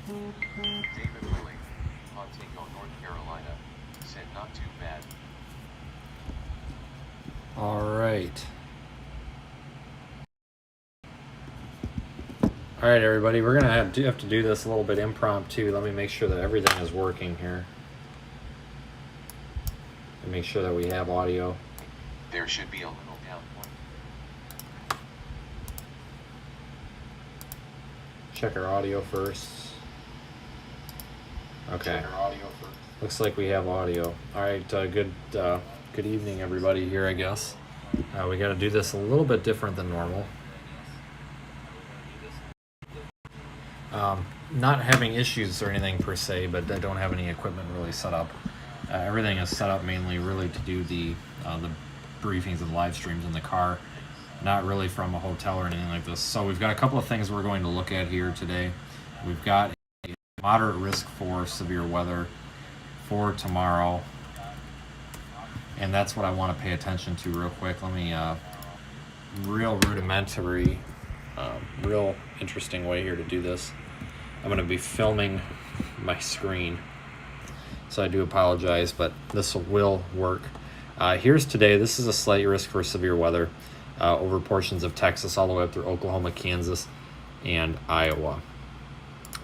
David Lilly, Montego, North Carolina, said not too bad. All right. All right, everybody, we're gonna have to do this a little bit impromptu. Let me make sure that everything is working here. And make sure that we have audio. There should be a little down point. Check our audio first. Okay. Looks like we have audio. All right, good evening, everybody here, I guess. We got to do this a little bit different than normal. Not having issues or anything per se, but I don't have any equipment really set up. Everything is set up mainly really to do the briefings and live streams in the car, not really from a hotel or anything like this. So we've got a couple of things we're going to look at here today. We've got a moderate risk for severe weather for tomorrow, and that's what I want to pay attention to real quick. Let me real rudimentary, real interesting way here to do this. I'm going to be filming my screen, so I do apologize, but this will work. Here's today. This is a slight risk for severe weather over portions of Texas all the way up through Oklahoma, Kansas, and Iowa.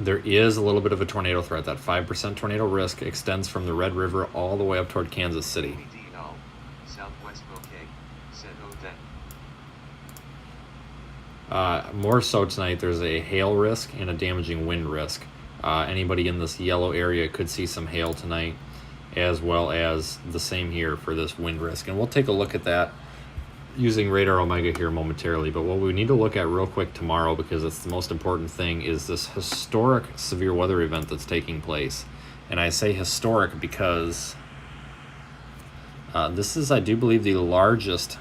There is a little bit of a tornado threat. That 5% tornado risk extends from the Red River all the way up toward Kansas City. Southwest Bouquet, said More so tonight, there's a hail risk and a damaging wind risk. Anybody in this yellow area could see some hail tonight, as well as the same here for this wind risk. And we'll take a look at that using Radar Omega here momentarily. But what we need to look at real quick tomorrow, because it's the most important thing, is this historic severe weather event that's taking place. And I say historic because this is, I do believe, the largest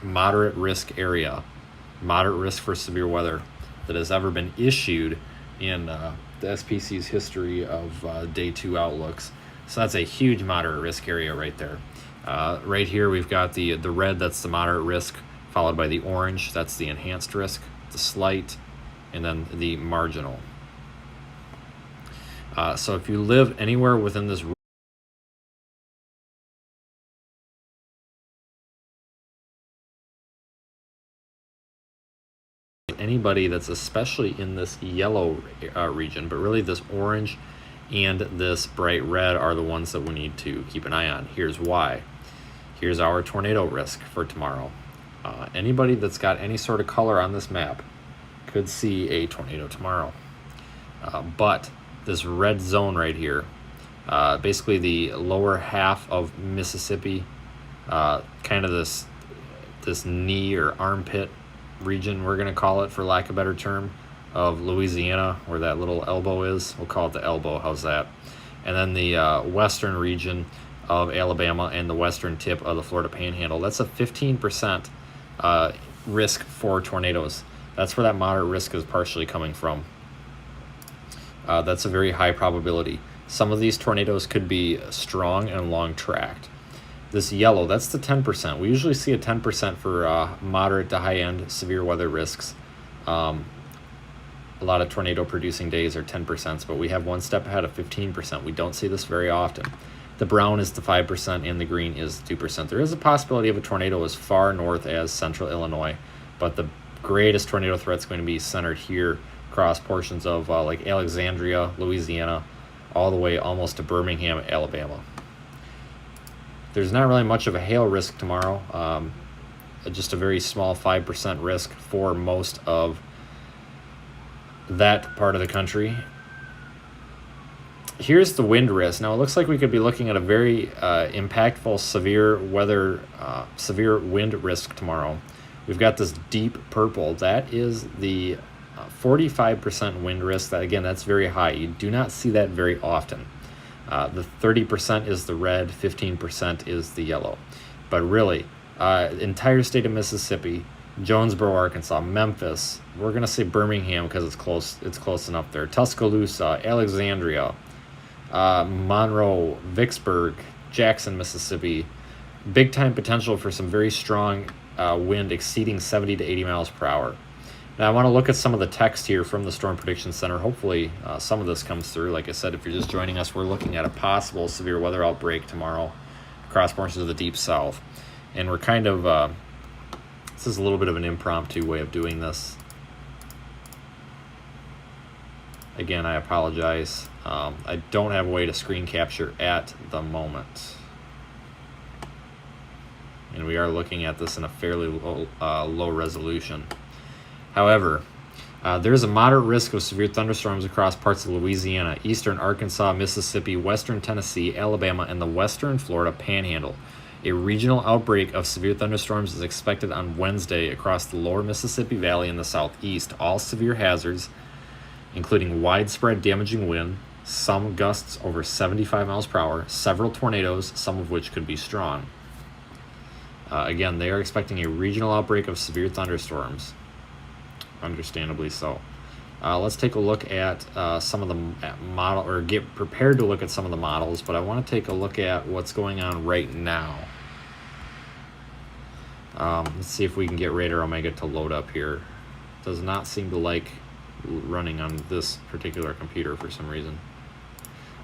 moderate risk area, moderate risk for severe weather that has ever been issued in the SPC's history of day 2 outlooks. So that's a huge moderate risk area right there. Right here we've got the red, that's the moderate risk, followed by the orange, that's the enhanced risk, the slight, and then the marginal. So if you live anywhere within this anybody that's especially in this yellow region, but really this orange and this bright red are the ones that we need to keep an eye on. Here's why. Here's our tornado risk for tomorrow. Anybody that's got any sort of color on this map could see a tornado tomorrow. But this red zone right here, basically the lower half of Mississippi, kind of this knee or armpit region, we're going to call it for lack of a better term, of Louisiana, where that little elbow is. We'll call it the elbow. How's that? And then the western region of Alabama and the western tip of the Florida Panhandle. That's a 15% risk for tornadoes. That's where that moderate risk is partially coming from. That's a very high probability. Some of these tornadoes could be strong and long-tracked. This yellow, that's the 10%. We usually see a 10% for moderate to high-end severe weather risks. A lot of tornado-producing days are 10%, but we have one step ahead of 15%. We don't see this very often. The brown is the 5%, and the green is 2%. There is a possibility of a tornado as far north as central Illinois, but the greatest tornado threat is going to be centered here across portions of like Alexandria, Louisiana, all the way almost to Birmingham, Alabama. There's not really much of a hail risk tomorrow, just a very small 5% risk for most of that part of the country. Here's the wind risk. Now it looks like we could be looking at a very impactful severe weather, severe wind risk tomorrow. We've got this deep purple. That is the 45% wind risk. That, again, that's very high. You do not see that very often. The 30% is the red, 15% is the yellow. But really, entire state of Mississippi, Jonesboro, Arkansas, Memphis, we're going to say Birmingham because it's close enough there, Tuscaloosa, Alexandria, Monroe, Vicksburg, Jackson, Mississippi. Big time potential for some very strong wind exceeding 70 to 80 miles per hour. Now I want to look at some of the text here from the Storm Prediction Center. Hopefully some of this comes through. Like I said, if you're just joining us, we're looking at a possible severe weather outbreak tomorrow across portions of the Deep South. And we're kind of, this is a little bit of an impromptu way of doing this. Again, I apologize. I don't have a way to screen capture at the moment. And we are looking at this in a fairly low resolution. However, there is a moderate risk of severe thunderstorms across parts of Louisiana, eastern Arkansas, Mississippi, western Tennessee, Alabama, and the western Florida Panhandle. A regional outbreak of severe thunderstorms is expected on Wednesday across the lower Mississippi Valley and the southeast. All severe hazards, including widespread damaging wind, some gusts over 75 miles per hour, several tornadoes, some of which could be strong. Again, they are expecting a regional outbreak of severe thunderstorms. Understandably so. Let's take a look at some of the model, or get prepared to look at some of the models, but I want to take a look at what's going on right now. Let's see if we can get Radar Omega to load up here. Does not seem to like running on this particular computer for some reason.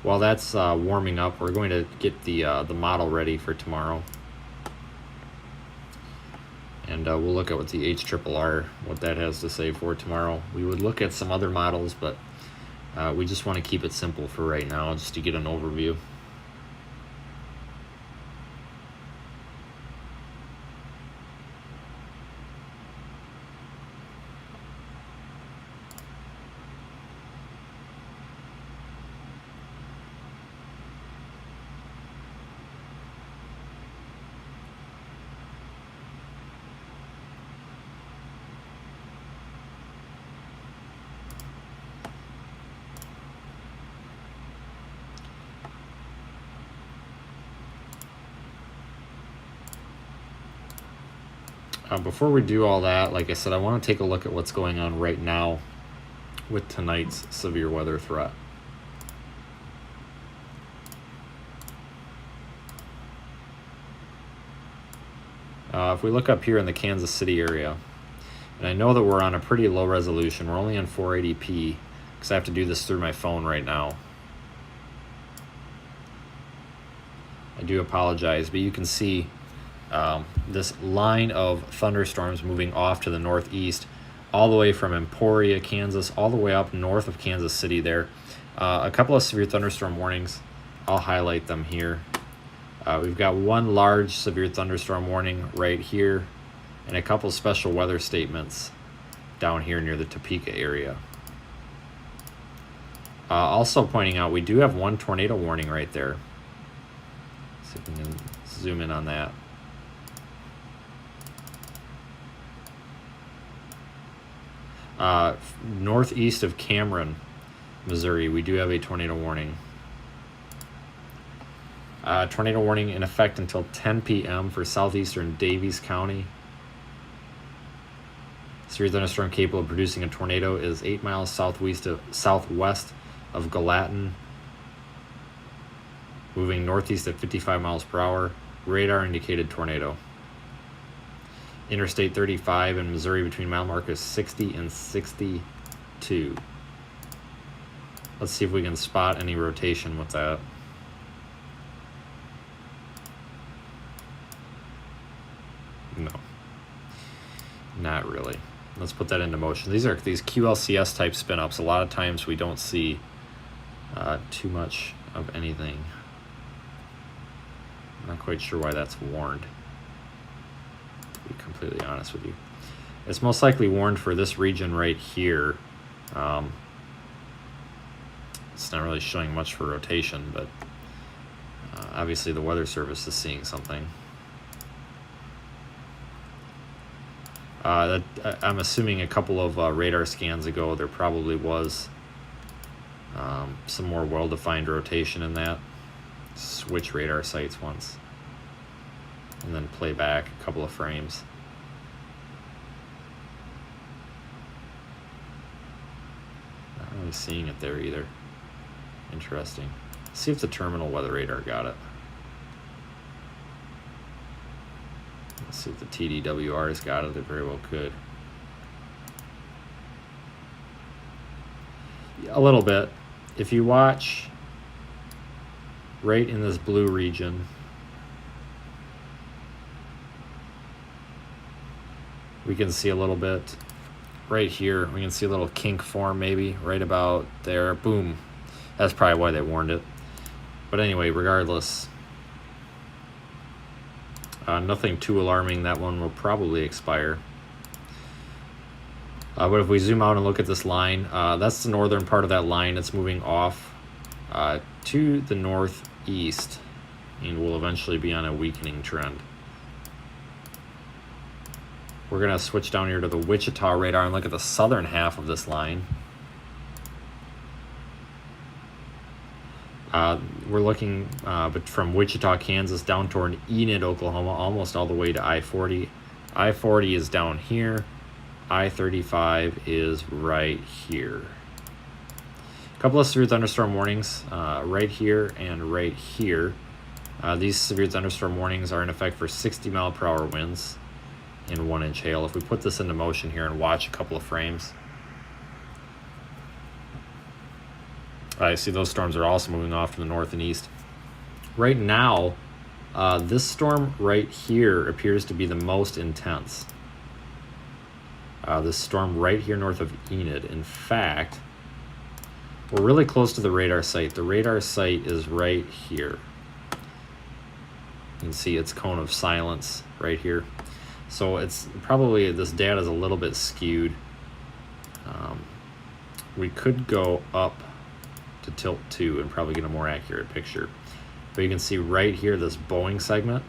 While that's warming up, we're going to get the model ready for tomorrow. And we'll look at what the HRRR, what that has to say for tomorrow. We would look at some other models, but we just want to keep it simple for right now, just to get an overview. Before we do all that, like I said, I want to take a look at what's going on right now with tonight's severe weather threat. If we look up here in the Kansas City area, and I know that we're on a pretty low resolution, we're only on 480p because I have to do this through my phone right now. I do apologize, but you can see this line of thunderstorms moving off to the northeast, all the way from Emporia, Kansas, all the way up north of Kansas City there. A couple of severe thunderstorm warnings. I'll highlight them here. We've got one large severe thunderstorm warning right here, and a couple special weather statements down here near the Topeka area. Also pointing out, we do have one tornado warning right there. See if we can zoom in on that. Northeast of Cameron, Missouri, we do have a tornado warning. Tornado warning in effect until 10 p.m. for southeastern Daviess County. Severe thunderstorm capable of producing a tornado is 8 miles southwest of Gallatin, moving northeast at 55 miles per hour. Radar indicated tornado. Interstate 35 in Missouri between mile markers 60 and 62. Let's see if we can spot any rotation with that. No, not really. Let's put that into motion. These are these QLCS type spin-ups. A lot of times we don't see too much of anything. I'm not quite sure why that's warned, to be completely honest with you. It's most likely warned for this region right here. It's not really showing much for rotation, but obviously the Weather Service is seeing something. I'm assuming a couple of radar scans ago there probably was some more well-defined rotation in that. Switch radar sites once and then play back a couple of frames. Not really seeing it there either. Interesting. See if the terminal weather radar got it. Let's see if the TDWR's got it. It very well could. A little bit. If you watch right in this blue region, we can see a little bit right here. We can see a little kink form maybe right about there. Boom. That's probably why they warned it. But anyway, regardless, nothing too alarming. That one will probably expire. But if we zoom out and look at this line, that's the northern part of that line. It's moving off to the northeast and will eventually be on a weakening trend. We're going to switch down here to the Wichita radar and look at the southern half of this line. We're looking but from Wichita, Kansas down toward Enid, Oklahoma, almost all the way to I-40. I-40 is down here. I-35 is right here. A couple of severe thunderstorm warnings right here and right here. These severe thunderstorm warnings are in effect for 60-mile-per-hour winds and 1-inch hail. If we put this into motion here and watch a couple of frames, I see those storms are also moving off to the north and east. Right now, this storm right here appears to be the most intense. This storm right here north of Enid. In fact, we're really close to the radar site. The radar site is right here. You can see its cone of silence right here. So it's probably, this data is a little bit skewed. We could go up to tilt 2 and probably get a more accurate picture. But you can see right here this Boeing segment.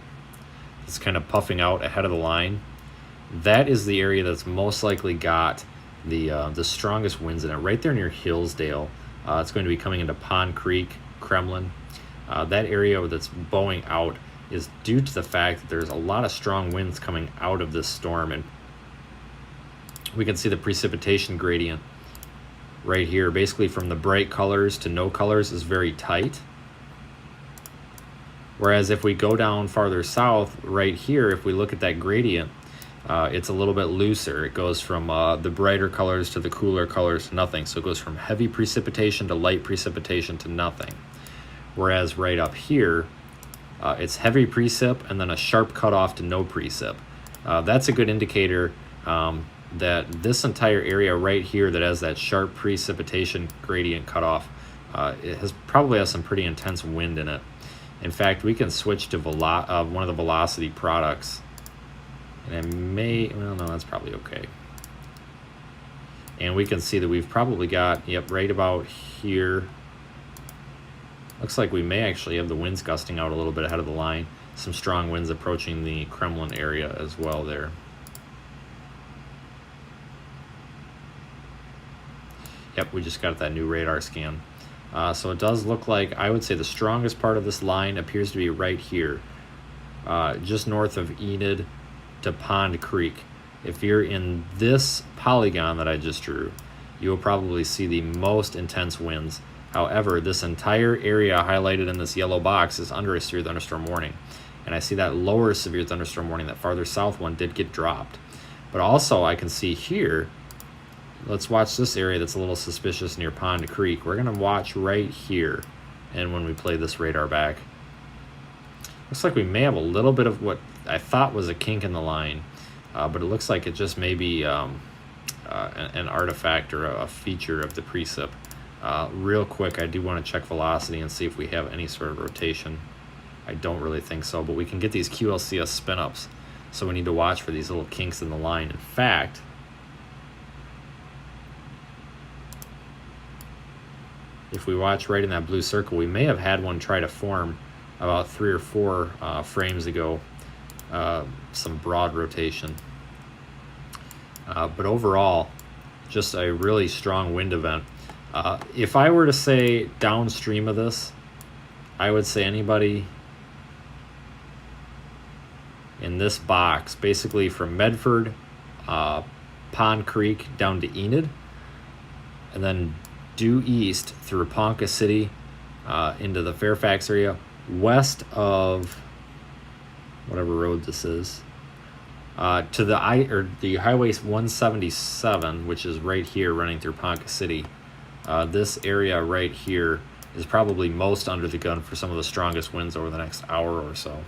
It's kind of puffing out ahead of the line. That is the area that's most likely got the strongest winds in it. Right there near Hillsdale. It's going to be coming into Pond Creek, Kremlin. That area that's bowing out is due to the fact that there's a lot of strong winds coming out of this storm, and we can see the precipitation gradient right here. Basically from the bright colors to no colors is very tight. Whereas if we go down farther south, right here, if we look at that gradient, it's a little bit looser. It goes from the brighter colors to the cooler colors to nothing. So it goes from heavy precipitation to light precipitation to nothing. Whereas right up here, it's heavy precip and then a sharp cutoff to no precip. That's a good indicator that this entire area right here that has that sharp precipitation gradient cutoff, it probably has some pretty intense wind in it. In fact, we can switch to one of the velocity products. And it may, well, no, that's probably okay. And we can see that we've probably got, yep, right about here. Looks like we may actually have the winds gusting out a little bit ahead of the line. Some strong winds approaching the Kremlin area as well there. Yep, we just got that new radar scan. So it does look like, I would say the strongest part of this line appears to be right here. Just north of Enid to Pond Creek. If you're in this polygon that I just drew, you will probably see the most intense winds. However, this entire area highlighted in this yellow box is under a severe thunderstorm warning. And I see that lower severe thunderstorm warning, that farther south one, did get dropped. But also I can see here, let's watch this area that's a little suspicious near Pond Creek. We're going to watch right here, and when we play this radar back. Looks like we may have a little bit of what I thought was a kink in the line, but it looks like it just may be an artifact or a feature of the precip. Real quick, I do want to check velocity and see if we have any sort of rotation. I don't really think so, but we can get these QLCS spin-ups, so we need to watch for these little kinks in the line. In fact, if we watch right in that blue circle, we may have had one try to form about 3 or 4 frames ago, some broad rotation. But overall, just a really strong wind event. If I were to say downstream of this, I would say anybody in this box, basically from Medford, Pond Creek down to Enid, and then due east through Ponca City into the Fairfax area, west of whatever road this is, to the Highway 177, which is right here running through Ponca City. this area right here is probably most under the gun for some of the strongest winds over the next hour or so.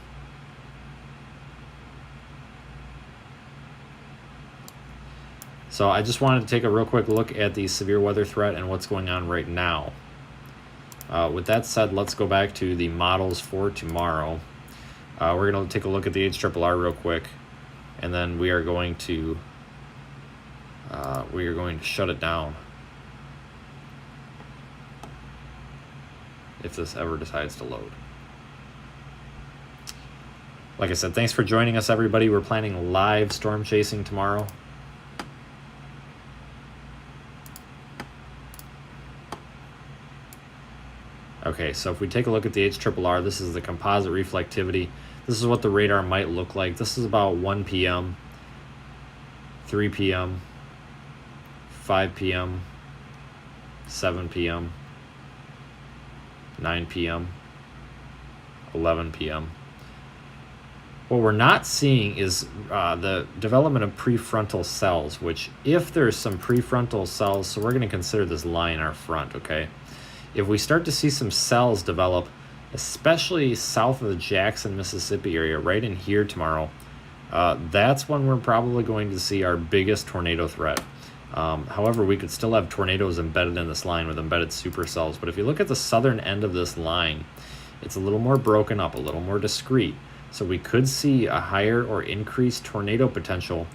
So I just wanted to take a real quick look at the severe weather threat and what's going on right now. With that said, let's go back to the models for tomorrow. We're going to take a look at the HRRR real quick, and then we are going to shut it down if this ever decides to load. Like I said, thanks for joining us, everybody. We're planning live storm chasing tomorrow. Okay, so if we take a look at the HRRR, this is the composite reflectivity. This is what the radar might look like. This is about 1 p.m., 3 p.m., 5 p.m., 7 p.m., 9 p.m., 11 p.m. What we're not seeing is the development of prefrontal cells, which if there's some prefrontal cells, so we're going to consider this line our front, okay? If we start to see some cells develop, especially south of the Jackson, Mississippi area, right in here tomorrow, that's when we're probably going to see our biggest tornado threat. However, we could still have tornadoes embedded in this line with embedded supercells. But if you look at the southern end of this line, it's a little more broken up, a little more discrete. So we could see a higher or increased tornado potential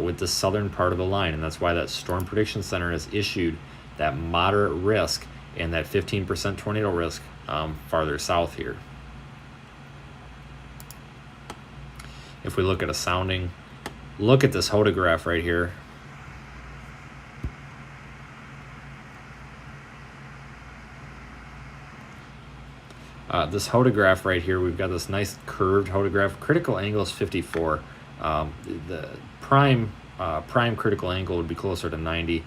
with the southern part of the line. And that's why that Storm Prediction Center has issued that moderate risk and that 15% tornado risk farther south here. If we look at a sounding, look at this hodograph right here. This hodograph right here, we've got this nice curved hodograph. Critical angle is 54. The prime critical angle would be closer to 90.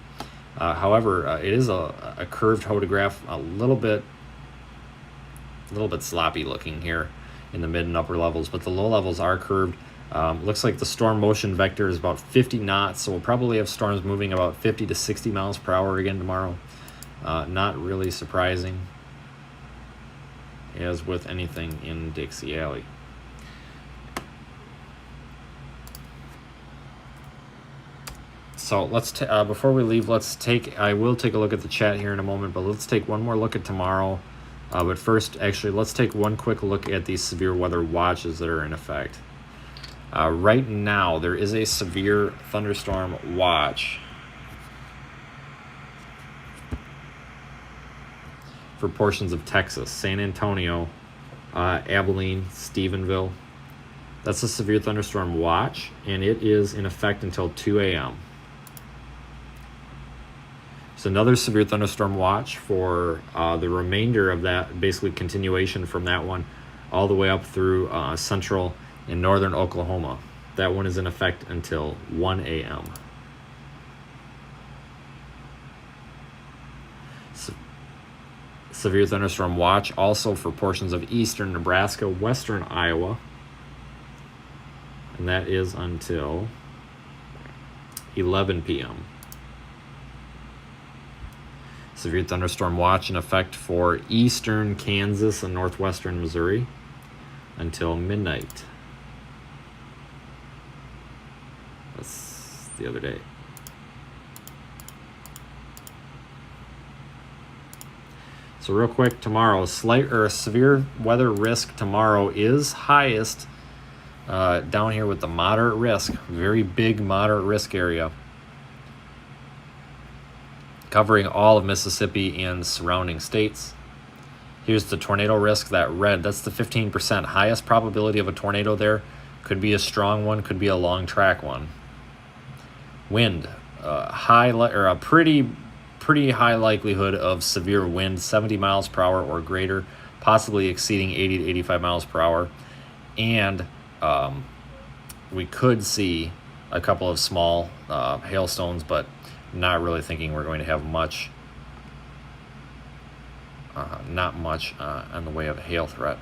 However, it is a curved hodograph, a little bit sloppy looking here in the mid and upper levels, but the low levels are curved. Looks like the storm motion vector is about 50 knots, so we'll probably have storms moving about 50 to 60 miles per hour again tomorrow. Not really surprising, as with anything in Dixie Alley. So let's before we leave, I will take a look at the chat here in a moment, but let's take one more look at tomorrow. But first, actually, let's take one quick look at these severe weather watches that are in effect. Right now, there is a severe thunderstorm watch for portions of Texas, San Antonio, Abilene, Stephenville. That's a severe thunderstorm watch, and it is in effect until 2 a.m. It's another severe thunderstorm watch for the remainder of that, basically continuation from that one, all the way up through central and northern Oklahoma. That one is in effect until 1 a.m. Severe thunderstorm watch also for portions of eastern Nebraska, western Iowa, and that is until 11 p.m. Severe thunderstorm watch in effect for eastern Kansas and northwestern Missouri until midnight. That's the other day. So real quick, tomorrow, severe weather risk tomorrow is highest down here with the moderate risk, very big moderate risk area, covering all of Mississippi and surrounding states. Here's the tornado risk, that red, that's the 15% highest probability of a tornado there. Could be a strong one, could be a long track one. Wind, a pretty high likelihood of severe wind, 70 miles per hour or greater, possibly exceeding 80 to 85 miles per hour. And we could see a couple of small hailstones, but not really thinking we're going to have much, not much in the way of a hail threat.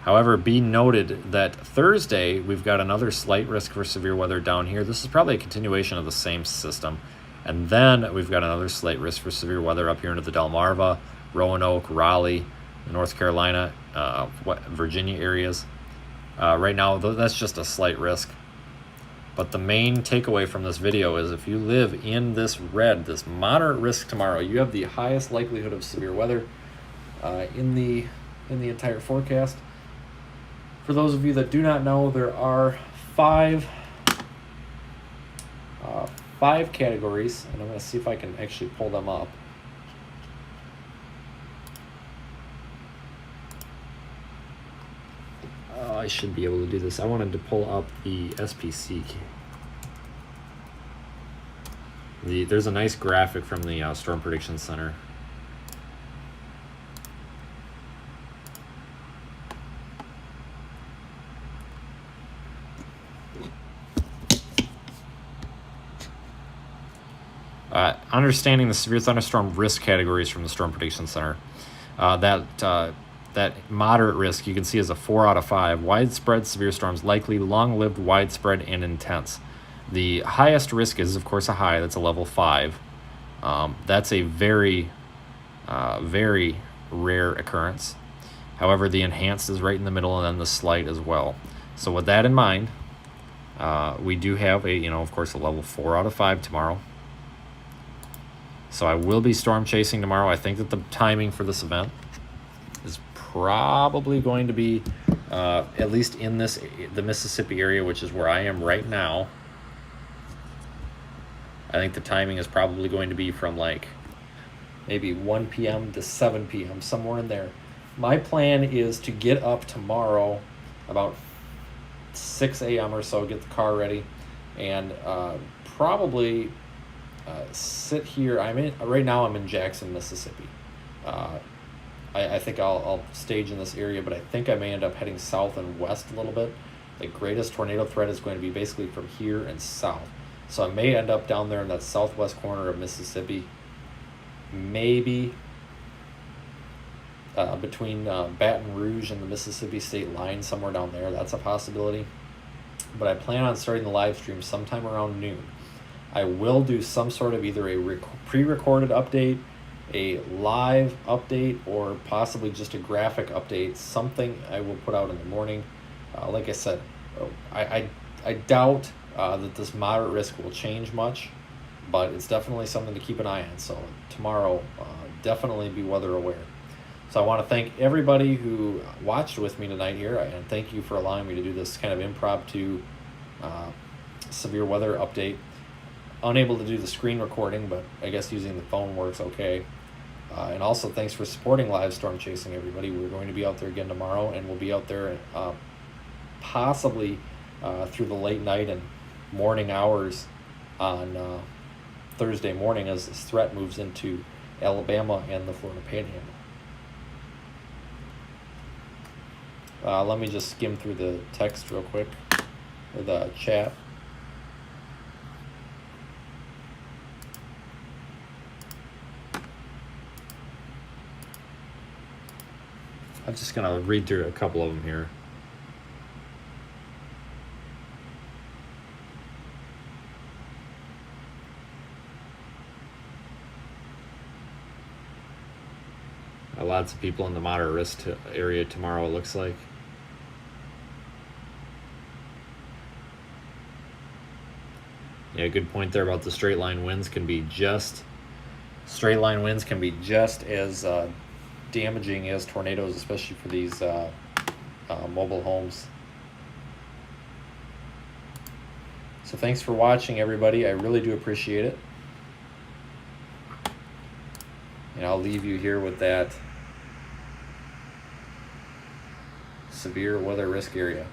However, be noted that Thursday, we've got another slight risk for severe weather down here. This is probably a continuation of the same system. And then we've got another slight risk for severe weather up here into the Delmarva, Roanoke, Raleigh, North Carolina, Virginia areas. Right now, that's just a slight risk. But the main takeaway from this video is if you live in this red, this moderate risk tomorrow, you have the highest likelihood of severe weather in the entire forecast. For those of you that do not know, there are five categories, and I'm going to see if I can actually pull them up. I should be able to do this. I wanted to pull up the SPC. There's a nice graphic from the Storm Prediction Center. Understanding the severe thunderstorm risk categories from the Storm Prediction Center. That moderate risk you can see is a 4 out of 5. Widespread severe storms likely, long-lived, widespread, and intense. The highest risk is, of course, a high. That's a level 5. That's a very, very rare occurrence. However, the enhanced is right in the middle, and then the slight as well. So with that in mind, we do have of course, a level 4 out of 5 tomorrow. So I will be storm chasing tomorrow. I think that the timing for this event is probably going to be at least in the Mississippi area, which is where I am right now. I think the timing is probably going to be from like maybe 1 p.m. to 7 p.m., somewhere in there. My plan is to get up tomorrow about 6 a.m. or so, get the car ready, and probably sit here. Right now I'm in Jackson, Mississippi. I think I'll stage in this area, but I think I may end up heading south and west a little bit. The greatest tornado threat is going to be basically from here and south. So I may end up down there in that southwest corner of Mississippi, maybe between Baton Rouge and the Mississippi state line, somewhere down there. That's a possibility. But I plan on starting the live stream sometime around noon. I will do some sort of either a pre-recorded update, a live update, or possibly just a graphic update, something I will put out in the morning. Like I said, I doubt that this moderate risk will change much, but it's definitely something to keep an eye on. So tomorrow, definitely be weather aware. So I want to thank everybody who watched with me tonight here, and thank you for allowing me to do this kind of impromptu severe weather update. Unable to do the screen recording, but I guess using the phone works okay. And also thanks for supporting live storm chasing, everybody. We're going to be out there again tomorrow, and we'll be out there possibly through the late night and morning hours on Thursday morning as this threat moves into Alabama and the Florida Panhandle. Let me just skim through the text real quick, or the chat. I'm just going to read through a couple of them here. Lots of people in the moderate risk area tomorrow, it looks like. Yeah, good point there about the straight line winds can be just as damaging as tornadoes, especially for these mobile homes. So thanks for watching, everybody. I really do appreciate it. And I'll leave you here with that severe weather risk area.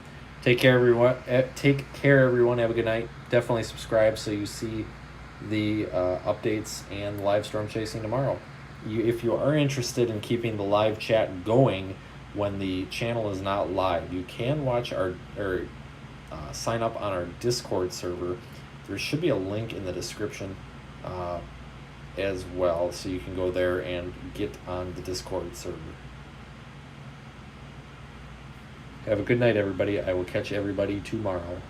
Take care, everyone. Have a good night. Definitely subscribe so you see the updates and live storm chasing tomorrow. If you are interested in keeping the live chat going when the channel is not live, you can watch sign up on our Discord server. There should be a link in the description as well, so you can go there and get on the Discord server. Have a good night, everybody. I will catch everybody tomorrow.